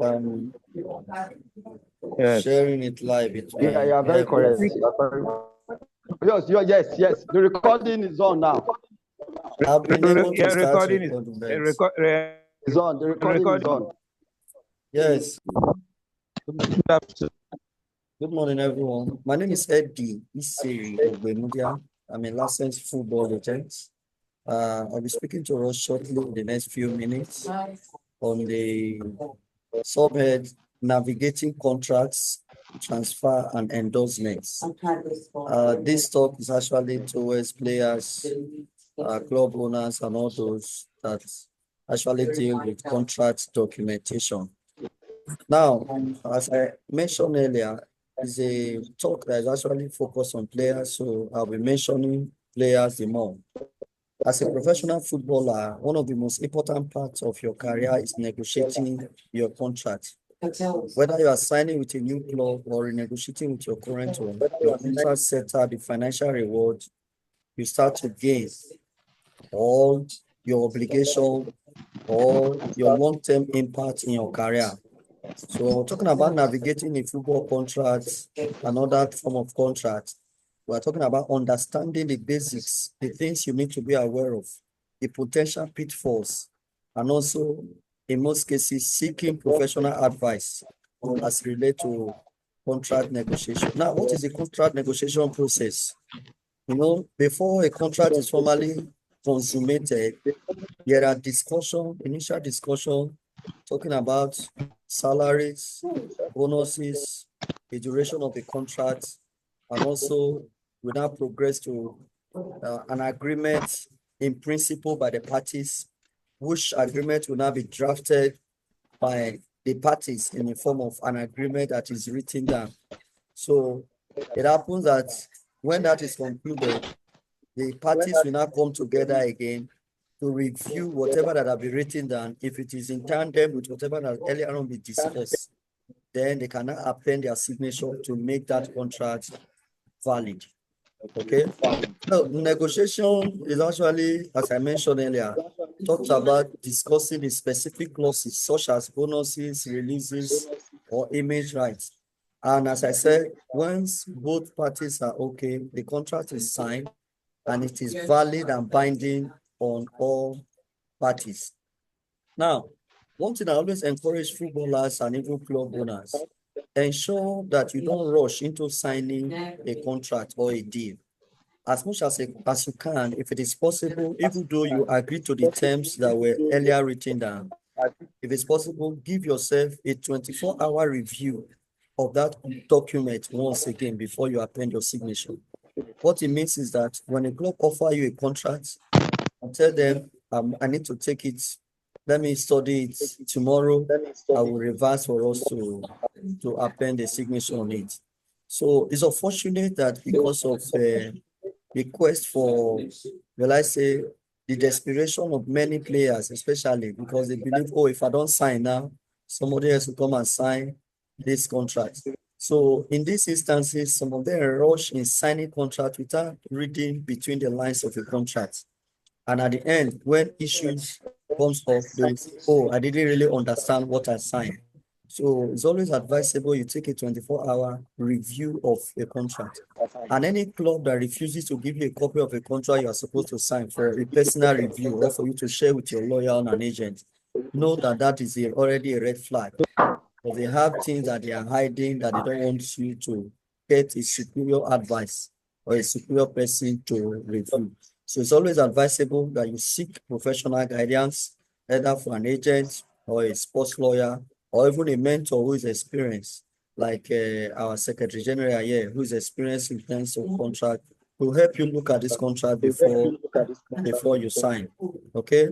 Um, Yes. sharing it live. It Yeah, may yeah, very help correct. us. Yes. The recording is on now. I've been able to start Recording recording that. It's on. The recording is on. Yes. Good morning, everyone. My name is Eddie Isiri Ogbemudia. I'm a licensed football agent. I'll be speaking to us shortly in the next few minutes on the subhead navigating contracts, transfer, and endorsements. This talk is actually towards players, club owners, and all those that actually deal with contract documentation. Now, as I mentioned earlier, is a talk that is actually focused on players, so I'll be mentioning players the more. As a professional footballer, one of the most important parts of your career is negotiating your contract. Whether you are signing with a new club or renegotiating with your current one, your contract sets out the financial reward you start to gain, all your obligation, or your long-term impact in your career. So when we're talking about navigating a football contract, another form of contract, we're talking about understanding the basics, the things you need to be aware of, the potential pitfalls, and also, in most cases, seeking professional advice as relate to contract negotiation. Now, what is the contract negotiation process? Before a contract is formally consummated, there are initial discussion, talking about salaries, bonuses, the duration of the contract, and also we now progress to an agreement in principle by the parties, which agreement will now be drafted by the parties in the form of an agreement that is written down. So it happens that when that is concluded, the parties will now come together again to review whatever that have been written down. If it is in tandem with whatever that earlier on been discussed, then they can now append their signature to make that contract valid. Okay. So negotiation is actually, as I mentioned earlier, talks about discussing the specific clauses such as bonuses, releases, or image rights. And as I said, once both parties are okay, the contract is signed and it is valid and binding on all parties. Now, one thing I always encourage footballers and even club owners, ensure that you don't rush into signing a contract or a deal. As much as you can, if it is possible, even though you agree to the terms that were earlier written down, if it's possible, give yourself a 24-hour review of that document once again before you append your signature. What it means is that when a club offer you a contract, tell them, I need to take it. Let me study it tomorrow. I will reverse for us to append a signature on it. So it's unfortunate that because of the quest for, will I say, the desperation of many players, especially because they believe, oh, if I don't sign now, somebody else will come and sign this contract. So in these instances, some of them rush in signing contract without reading between the lines of a contract. And at the end, when issues comes up, they say, oh, I didn't really understand what I signed. So it's always advisable you take a 24-hour review of a contract. And any club that refuses to give you a copy of a contract you are supposed to sign for a personal review or for you to share with your lawyer and an agent, know that that is already a red flag. But they have things that they are hiding that they don't want you to get a superior advice or a superior person to review. So it's always advisable that you seek professional guidance, either for an agent or a sports lawyer, or even a mentor who is experienced, like our Secretary General here, who is experienced in terms of contract, to help you look at this contract before you sign. Okay.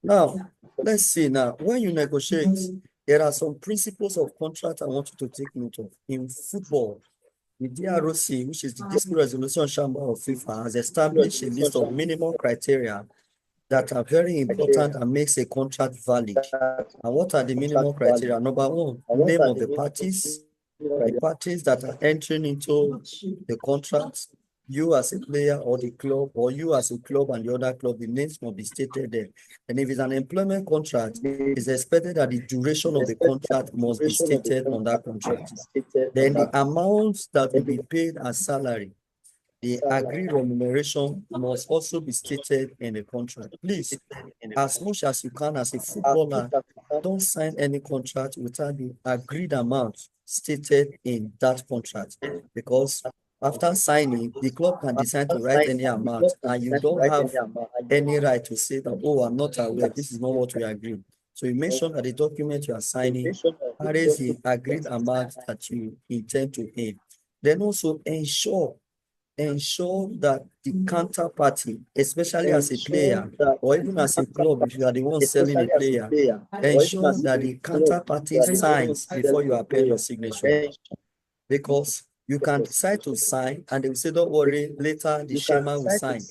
Now, let's see now, when you negotiate, there are some principles of contract I want you to take note of. In football, the DROC, which is the Dispute Resolution Chamber of FIFA, has established a list of minimum criteria that are very important and makes a contract valid. And what are the minimum criteria? Number one, name of the parties that are entering into the contract. you as a player or the club, or you as a club and the other club, the names must be stated there. And if it's an employment contract, it's expected that the duration of the contract must be stated on that contract. Then the amount that will be paid as salary, the agreed remuneration must also be stated in the contract. Please, as much as you can as a footballer, don't sign any contract without the agreed amount stated in that contract, because after signing, the club can decide to write any amount and you don't have any right to say that, oh, I'm not aware, this is not what we agreed. So you make sure that the document you are signing carries the agreed amount that you intend to pay. Then also ensure that the counterparty, especially as a player or even as a club, if you are the one selling a player, ensure that the counterparty signs before you append your signature. Because you can decide to sign and they will say, don't worry, later the shareman will sign.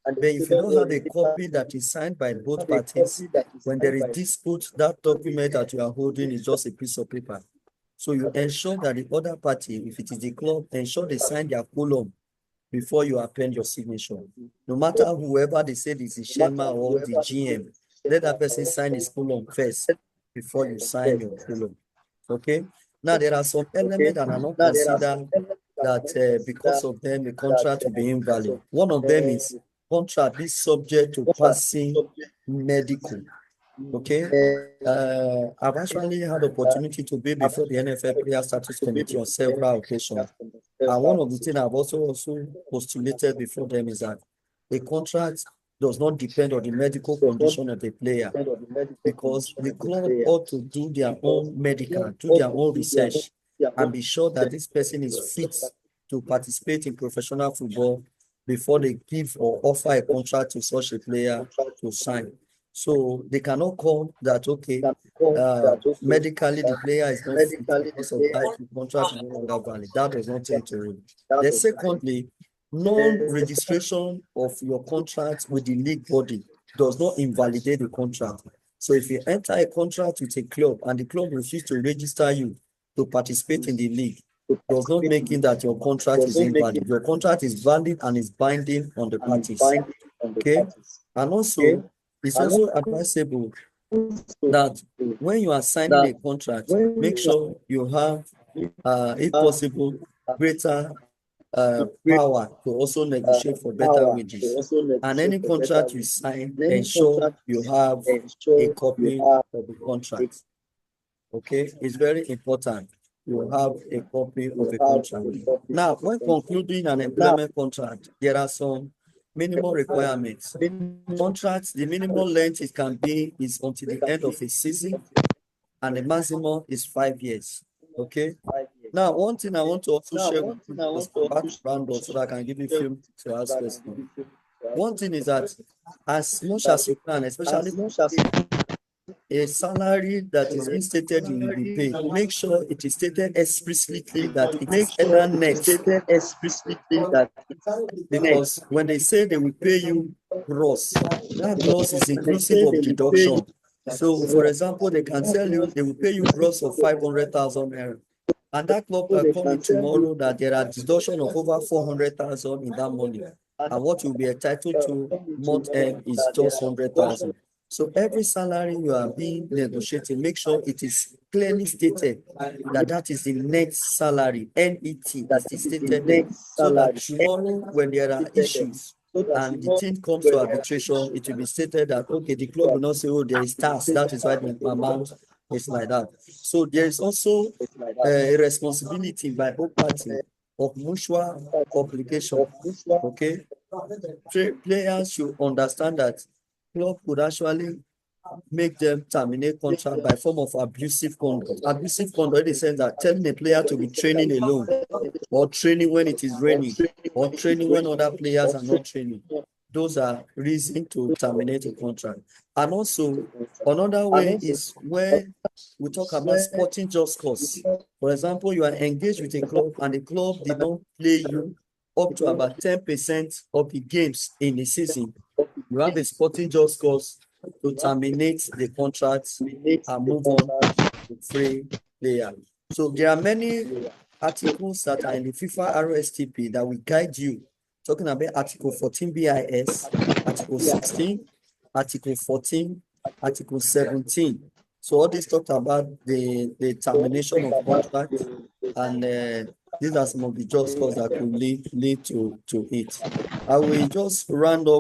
But if you don't have a copy that is signed by both parties, when there is dispute, that document that you are holding is just a piece of paper. So you ensure that the other party, if it is the club, ensure they sign their column before you append your signature. No matter whoever they said is the chairman or the GM, let that person sign his column first before you sign your column. Okay? Now, there are some elements that are not considered that because of them, the contract will be invalid. One of them is contract is subject to passing medical. Okay, I've actually had opportunity to be before the NFL Player Status Committee on several occasions. And one of the things I've also postulated before them is that a contract does not depend on the medical condition of the player, because the club ought to do their own medical, do their own research, and be sure that this person is fit to participate in professional football before they give or offer a contract to such a player to sign. So they cannot call that, okay, medically the player is not fit because of that, the contract is no longer valid. That does not take to it. Then secondly, non-registration of your contract with the league body does not invalidate the contract. So if you enter a contract with a club and the club refuses to register you to participate in the league, does not make it that your contract is invalid. Your contract is valid and is binding on the parties. Okay, and also it's also advisable that when you are signing a contract, make sure you have, if possible, greater power to also negotiate for better wages. And any contract you sign, ensure you have a copy of the contract. Okay, it's very important you have a copy of a contract. Now, when concluding an employment contract, there are some minimum requirements. Contracts, the minimum length it can be is until the end of a season, and the maximum is 5 years. Okay. Now, one thing I want to also share with you is background so that I can give you a few to ask questions. One thing is that as much as you can, especially a salary that is being stated you will be paid, make sure it is stated explicitly that it is either net. Because when they say they will pay you gross, that gross is inclusive of deduction. So, for example, they can tell you they will pay you gross of 500,000 naira. And that club can come in tomorrow that there are deduction of over 400,000 in that money. And what you'll be entitled to month end is just 100,000. So every salary you are being negotiating, make sure it is clearly stated that that is the net salary, NET is stated there, so that tomorrow when there are issues and the thing comes to arbitration, it will be stated that, okay, the club will not say, oh, there is tax, that is why the amount is like that. So there is also a responsibility by both parties of mutual obligation. Okay, players should understand that club could actually make them terminate contract by form of abusive conduct. Abusive conduct in the sense that telling a player to be training alone, or training when it is raining, or training when other players are not training. Those are reasons to terminate a contract. And also, another way is where we talk about sporting just cause. For example, you are engaged with a club and the club did not play you up to about 10% of the games in the season. You have a sporting just cause to terminate the contract and move on to free player. So there are many articles that are in the FIFA RSTP that will guide you talking about Article 14 BIS, Article 16, Article 14, Article 17. So all this talked about the termination of contract, and these are some of the just cause that could lead to it. I will just round up